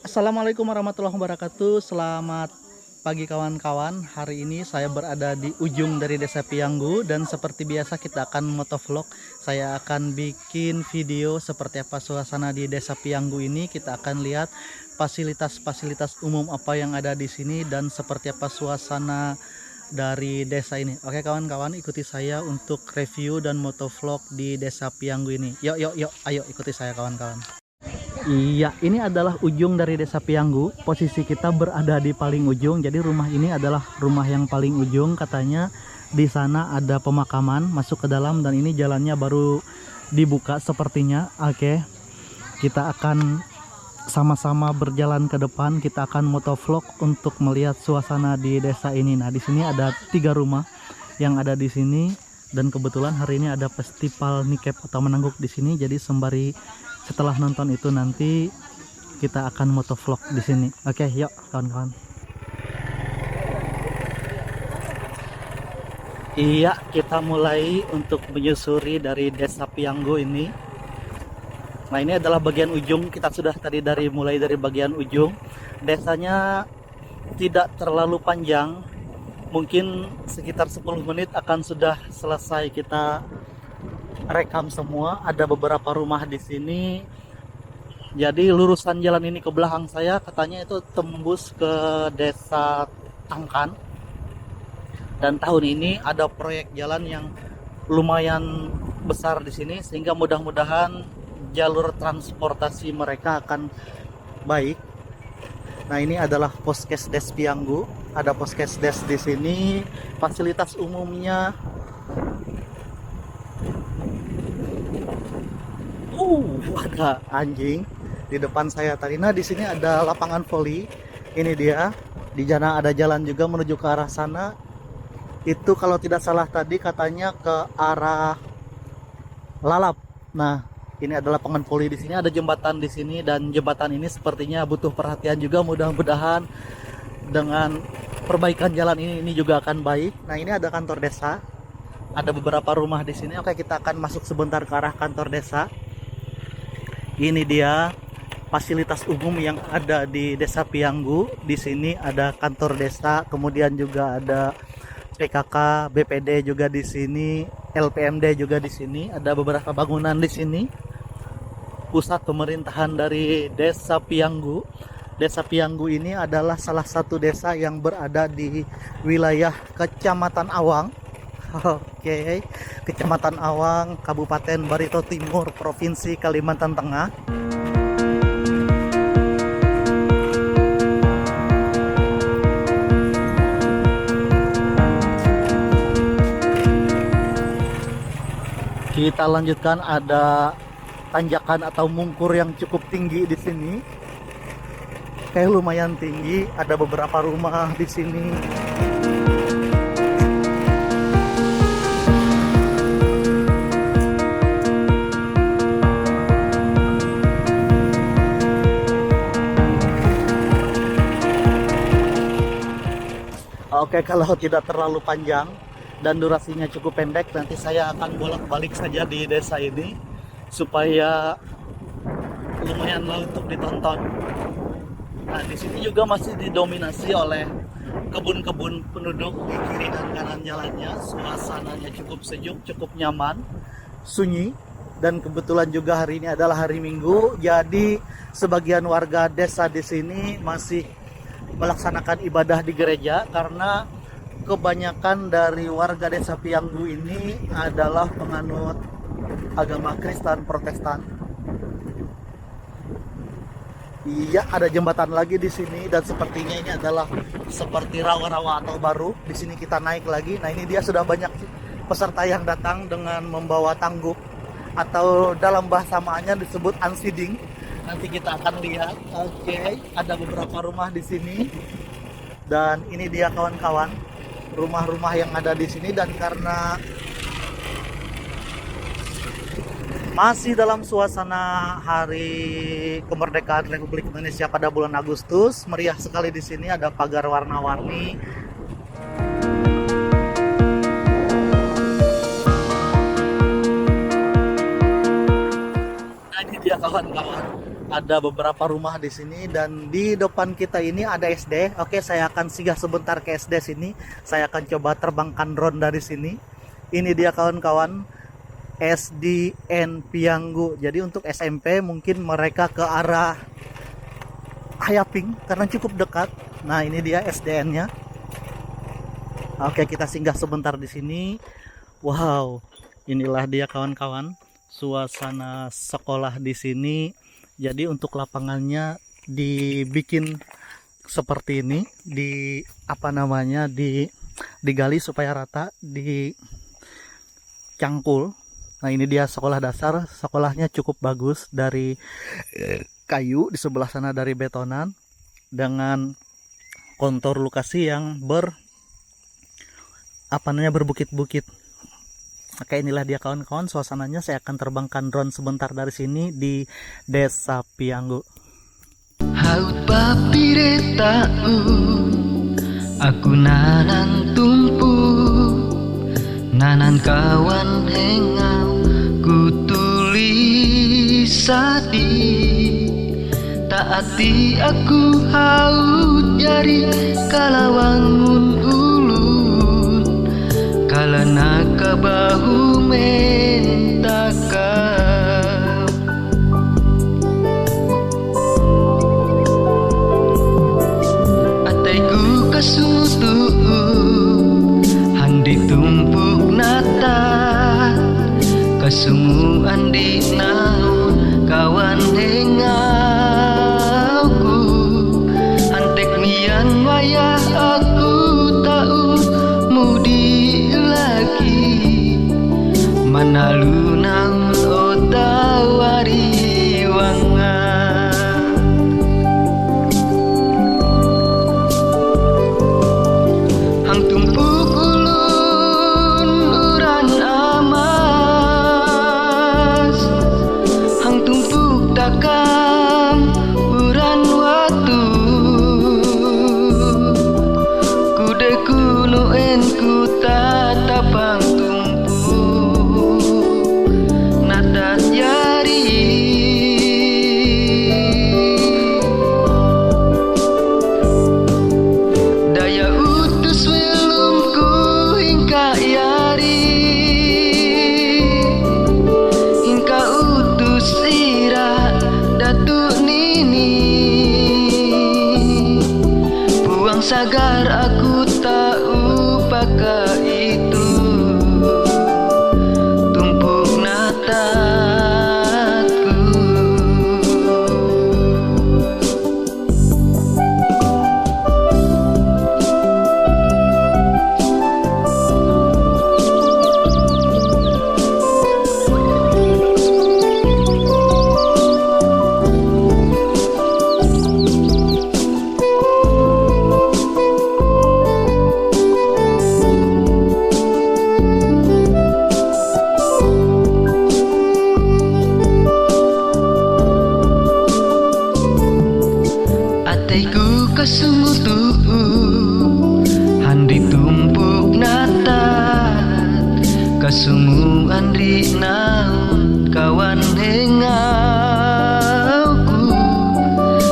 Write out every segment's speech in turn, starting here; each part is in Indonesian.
Assalamualaikum warahmatullahi wabarakatuh. Selamat pagi kawan-kawan. Hari ini saya berada di ujung dari Desa Pianggu dan seperti biasa kita akan motovlog. Saya akan bikin video seperti apa suasana di Desa Pianggu ini. Kita akan lihat fasilitas-fasilitas umum apa yang ada di sini dan seperti apa suasana dari desa ini. Oke kawan-kawan, ikuti saya untuk review dan motovlog di Desa Pianggu ini. Yuk, ayo ikuti saya kawan-kawan. Iya, ini adalah ujung dari Desa Pianggu. Posisi kita berada di paling ujung. Jadi rumah ini adalah rumah yang paling ujung. Katanya di sana ada pemakaman, masuk ke dalam dan ini jalannya baru dibuka sepertinya. Oke. Kita akan sama-sama berjalan ke depan. Kita akan motovlog untuk melihat suasana di desa ini. Nah, di sini ada 3 rumah yang ada di sini dan kebetulan hari ini ada festival Nikep atau menangguk di sini. Jadi sembari setelah nonton itu nanti kita akan motovlog di sini. Oke, yuk kawan-kawan. Iya, kita mulai untuk menyusuri dari Desa Pianggu ini. Nah, ini adalah bagian ujung. Kita sudah tadi mulai dari bagian ujung. Desanya tidak terlalu panjang. Mungkin sekitar 10 menit akan sudah selesai kita rekam semua. Ada beberapa rumah di sini. Jadi lurusan jalan ini ke belakang saya katanya itu tembus ke Desa Tangkan. Dan tahun ini ada proyek jalan yang lumayan besar di sini sehingga mudah-mudahan jalur transportasi mereka akan baik. Nah, ini adalah Poskesdes Pianggu. Ada Poskesdes di sini. Fasilitas umumnya ada anjing di depan saya tadi. Nah, di sini ada lapangan voli. Ini dia. Di sana ada jalan juga menuju ke arah sana. Itu kalau tidak salah tadi katanya ke arah Lalap. Nah, ini adalah lapangan voli. Di sini ada jembatan di sini dan jembatan ini sepertinya butuh perhatian juga. Mudah-mudahan dengan perbaikan jalan ini juga akan baik. Nah, ini ada kantor desa. Ada beberapa rumah di sini. Oke, kita akan masuk sebentar ke arah kantor desa. Ini dia fasilitas umum yang ada di Desa Pianggu. Di sini ada kantor desa, kemudian juga ada PKK, BPD juga di sini, LPMD juga di sini. Ada beberapa bangunan di sini. Pusat pemerintahan dari Desa Pianggu. Desa Pianggu ini adalah salah satu desa yang berada di wilayah Kecamatan Awang. Oke, Kecamatan Awang, Kabupaten Barito Timur, Provinsi Kalimantan Tengah. Kita lanjutkan, ada tanjakan atau mungkur yang cukup tinggi di sini. Kayak lumayan tinggi, ada beberapa rumah di sini. Oke, kalau tidak terlalu panjang dan durasinya cukup pendek, nanti saya akan bolak-balik saja di desa ini supaya lumayan untuk ditonton. Nah, di sini juga masih didominasi oleh kebun-kebun penduduk di kiri dan kanan jalannya. Suasananya cukup sejuk, cukup nyaman, sunyi. Dan kebetulan juga hari ini adalah hari Minggu, jadi sebagian warga desa di sini masih melaksanakan ibadah di gereja karena kebanyakan dari warga Desa Pianggu ini adalah penganut agama Kristen Protestan. Iya, ada jembatan lagi di sini dan sepertinya ini adalah seperti rawa-rawa atau baru. Di sini kita naik lagi. Nah, ini dia sudah banyak peserta yang datang dengan membawa tangguk atau dalam bahasa Maanya disebut ansiding. Nanti kita akan lihat. Oke, ada beberapa rumah di sini. Dan ini dia kawan-kawan, rumah-rumah yang ada di sini. Dan karena masih dalam suasana Hari Kemerdekaan Republik Indonesia pada bulan Agustus, meriah sekali di sini. Ada pagar warna-warni. Nah, ini dia kawan-kawan, ada beberapa rumah di sini dan di depan kita ini ada SD. Oke, saya akan singgah sebentar ke SD sini. Saya akan coba terbangkan drone dari sini. Ini dia kawan-kawan, SDN Pianggu. Jadi untuk SMP mungkin mereka ke arah Hayaping karena cukup dekat. Nah, ini dia SDN-nya. Oke, kita singgah sebentar di sini. Wow, inilah dia kawan-kawan, suasana sekolah di sini. Jadi untuk lapangannya dibikin seperti ini, di apa namanya, digali supaya rata, dicangkul. Nah, ini dia sekolah dasar. Sekolahnya cukup bagus, dari kayu, di sebelah sana dari betonan, dengan kontur lokasi yang berbukit-bukit. Oke, inilah dia kawan-kawan suasananya. Saya akan terbangkan drone sebentar dari sini di Desa Pianggu. Haut papire tau aku nanan tumpu, nanan kawan hengau ku tulis sadi. Taati aku haut jari kalawangun ulun, kalana kabahu mentakau. Ataiku kasutu handi tumpuk nata, kasungu andi naun kawan hengauku. Antek mian wayah aku tahu mudi lagi, manalu nang otawari wanga. Hang tumpuk ulun uran amas, hang tumpuk takam uran watu. Kude kuno enku tatapang tumpuk natat jari. Daya utus welumku hingga yari, hingga utus ira datuk nini. Buang sagar aku tak upaka itu, tumpuk natatku. Ataiku kasumutu handi tumpuk natat, kasungu andri naun kawan hengauku.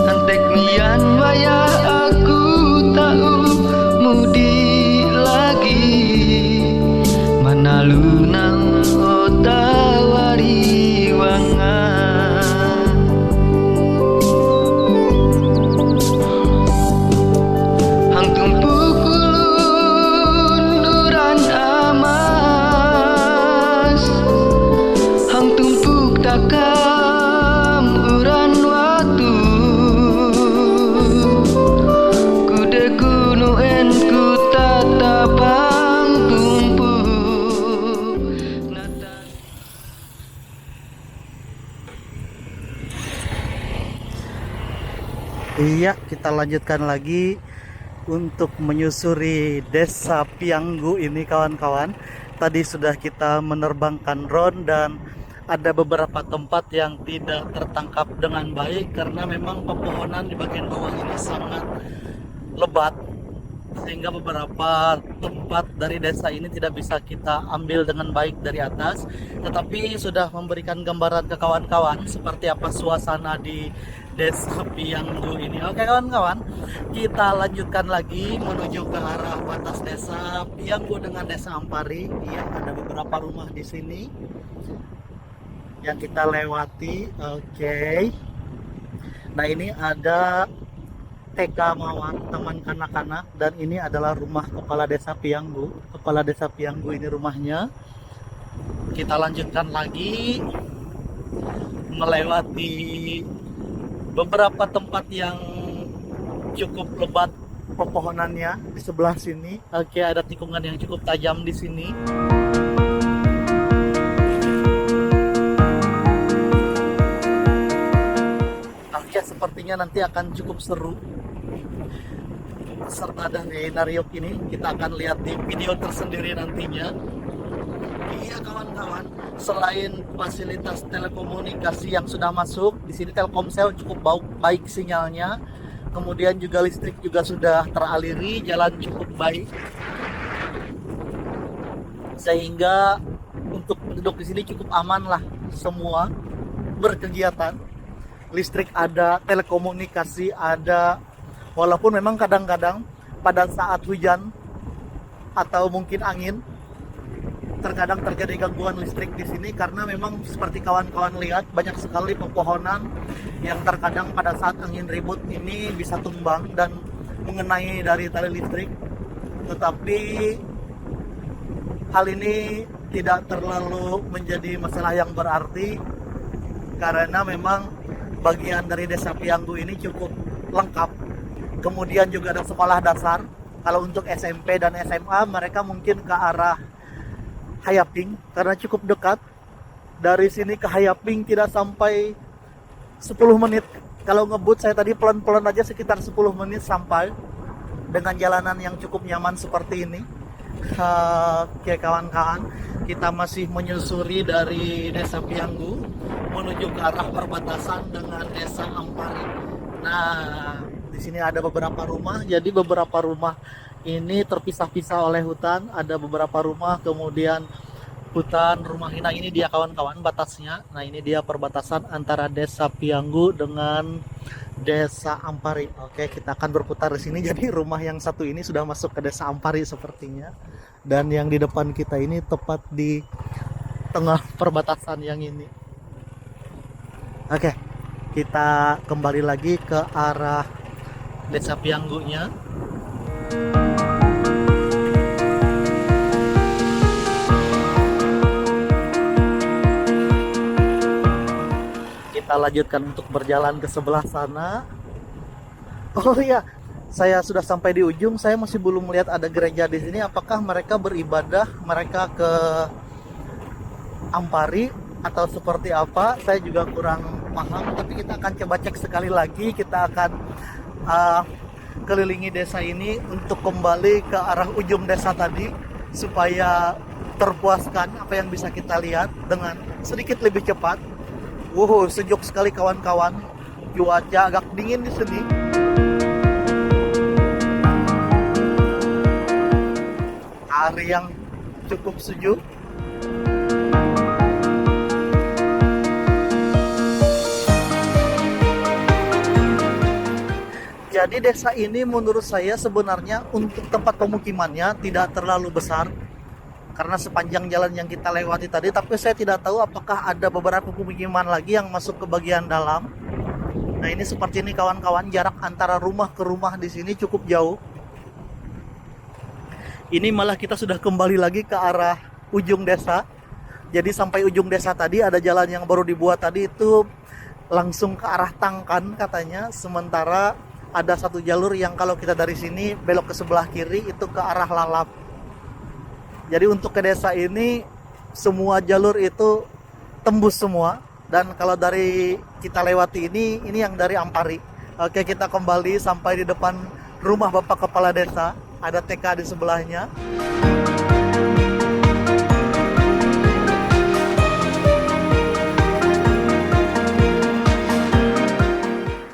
Antek mian wayah aku tahu mudi lagi, manalu nang otawari wanga. Hang tumpuk ulun uran amas, hang tumpuk takam uran watu. Kude kuno enku tatapang tumpuk nata. Iya, kita lanjutkan lagi untuk menyusuri Desa Pianggu ini kawan-kawan. Tadi sudah kita menerbangkan drone dan ada beberapa tempat yang tidak tertangkap dengan baik karena memang pepohonan di bagian bawah ini sangat lebat. sehingga beberapa tempat dari desa ini tidak bisa kita ambil dengan baik dari atas, tetapi sudah memberikan gambaran ke kawan-kawan seperti apa suasana di Desa Pianggu ini. Oke kawan-kawan, kita lanjutkan lagi menuju ke arah batas Desa Pianggu dengan Desa Ampari. Iya, ada beberapa rumah di sini yang kita lewati. Oke. Nah, ini ada TK Mawar, Taman Kanak-kanak, dan ini adalah rumah Kepala Desa Pianggu. Kepala Desa Pianggu ini rumahnya. Kita lanjutkan lagi melewati beberapa tempat yang cukup lebat pepohonannya di sebelah sini. Oke, ada tikungan yang cukup tajam di sini. Oke, sepertinya nanti akan cukup seru. Serta dari Nariok ini kita akan lihat di video tersendiri nantinya. Iya kawan-kawan, selain fasilitas telekomunikasi yang sudah masuk, di sini Telkomsel cukup baik sinyalnya. Kemudian juga listrik juga sudah teraliri, jalan cukup baik. Sehingga untuk penduduk di sini cukup aman lah semua berkegiatan. Listrik ada, telekomunikasi ada. Walaupun memang kadang-kadang pada saat hujan atau mungkin angin terkadang terjadi gangguan listrik di sini karena memang seperti kawan-kawan lihat banyak sekali pepohonan yang terkadang pada saat angin ribut ini bisa tumbang dan mengenai dari tali listrik. Tetapi hal ini tidak terlalu menjadi masalah yang berarti karena memang bagian dari Desa Pianggu ini cukup lengkap. Kemudian juga ada sekolah dasar. Kalau untuk SMP dan SMA mereka mungkin ke arah Hayaping karena cukup dekat. Dari sini ke Hayaping tidak sampai 10 menit. Kalau ngebut saya tadi pelan-pelan aja sekitar 10 menit sampai dengan jalanan yang cukup nyaman seperti ini. Oke kawan-kawan, kita masih menyusuri dari Desa Pianggu menuju ke arah perbatasan dengan Desa Ampari. Nah, di sini ada beberapa rumah. Jadi beberapa rumah ini terpisah-pisah oleh hutan. Ada beberapa rumah, kemudian hutan rumah Hina ini dia kawan-kawan batasnya. Nah, ini dia perbatasan antara Desa Pianggu dengan Desa Ampari. Oke, kita akan berputar di sini. Jadi rumah yang satu ini sudah masuk ke Desa Ampari sepertinya. Dan yang di depan kita ini tepat di tengah perbatasan yang ini. Oke, kita kembali lagi ke arah Desa Pianggunya. Kita lanjutkan untuk berjalan ke sebelah sana. Oh iya, saya sudah sampai di ujung. Saya masih belum melihat ada gereja di sini. Apakah mereka beribadah, mereka ke Ampari atau seperti apa? Saya juga kurang paham. Tapi kita akan coba cek sekali lagi. Kita akan kelilingi desa ini untuk kembali ke arah ujung desa tadi supaya terpuaskan apa yang bisa kita lihat dengan sedikit lebih cepat. Wow, sejuk sekali kawan-kawan. Cuaca agak dingin di sini. Hari yang cukup sejuk. Jadi desa ini menurut saya sebenarnya untuk tempat pemukimannya tidak terlalu besar karena sepanjang jalan yang kita lewati tadi, tapi saya tidak tahu apakah ada beberapa pemukiman lagi yang masuk ke bagian dalam. Nah, ini seperti ini kawan-kawan, jarak antara rumah ke rumah di sini cukup jauh. Ini malah kita sudah kembali lagi ke arah ujung desa. Jadi sampai ujung desa tadi ada jalan yang baru dibuat tadi itu langsung ke arah Tangkan katanya, sementara ada satu jalur yang kalau kita dari sini belok ke sebelah kiri itu ke arah Lalap. Jadi untuk ke desa ini semua jalur itu tembus semua. Dan kalau dari kita lewati ini yang dari Ampari. Oke, kita kembali sampai di depan rumah Bapak Kepala Desa. Ada TK di sebelahnya.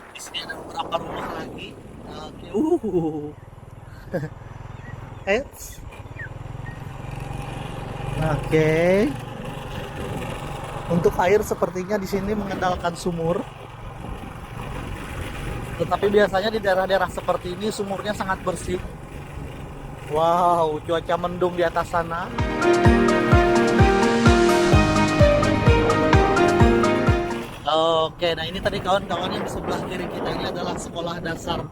Di sini ada beberapa rumah lagi. Oke, Eits. Oke. Untuk air sepertinya di sini mengandalkan sumur. Tetapi biasanya di daerah-daerah seperti ini sumurnya sangat bersih. Wow, cuaca mendung di atas sana. Oke, nah ini tadi kawan-kawan yang di sebelah kiri kita ini adalah sekolah dasar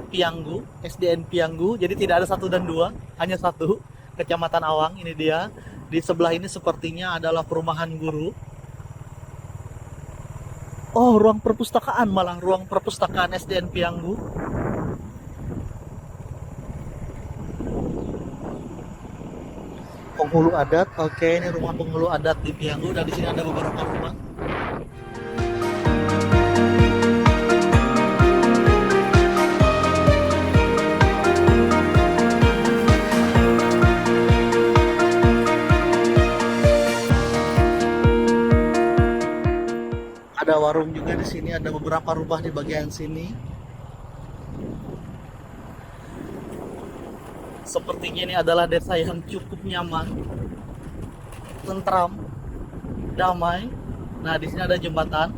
Pianggu, SDN Pianggu. Jadi tidak ada 1 dan 2, hanya 1, Kecamatan Awang. Ini dia. Di sebelah ini sepertinya adalah perumahan guru. Oh, ruang perpustakaan, malah ruang perpustakaan SDN Pianggu. Penghulu adat, oke, ini rumah penghulu adat di Pianggu dan di sini ada beberapa rumah. Ada warung juga di sini, ada beberapa rumah di bagian sini. Sepertinya ini adalah desa yang cukup nyaman, tentram, damai. Nah, di sini ada jembatan.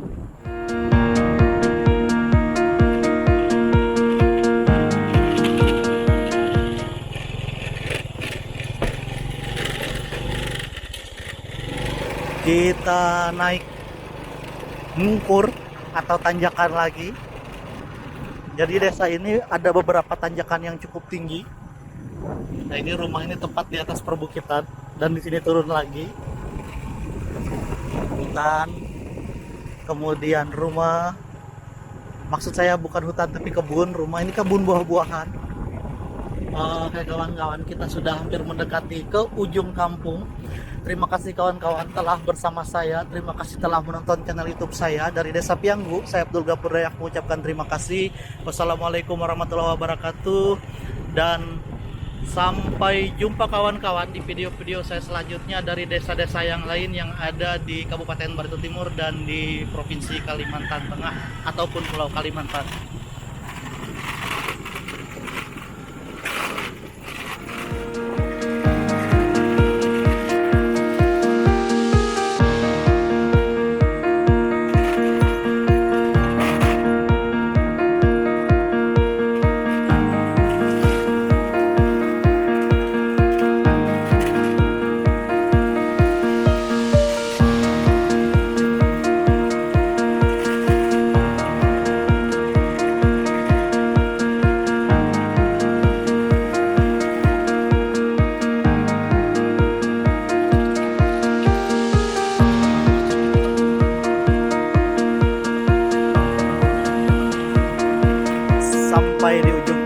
Kita naik mungkur atau tanjakan lagi. Jadi desa ini ada beberapa tanjakan yang cukup tinggi. Nah, ini rumah ini tepat di atas perbukitan dan di sini turun lagi. Hutan. Kemudian rumah. Maksud saya bukan hutan tapi kebun. Rumah ini kebun buah-buahan. Oke kawan-kawan, kita sudah hampir mendekati ke ujung kampung. Terima kasih kawan-kawan telah bersama saya. Terima kasih telah menonton channel YouTube saya dari Desa Pianggu. Saya Abdul Ghafur Dayak mengucapkan terima kasih. Wassalamualaikum warahmatullahi wabarakatuh. Dan sampai jumpa kawan-kawan di video-video saya selanjutnya dari desa-desa yang lain yang ada di Kabupaten Barito Timur dan di Provinsi Kalimantan Tengah ataupun Pulau Kalimantan. Sampai di ujung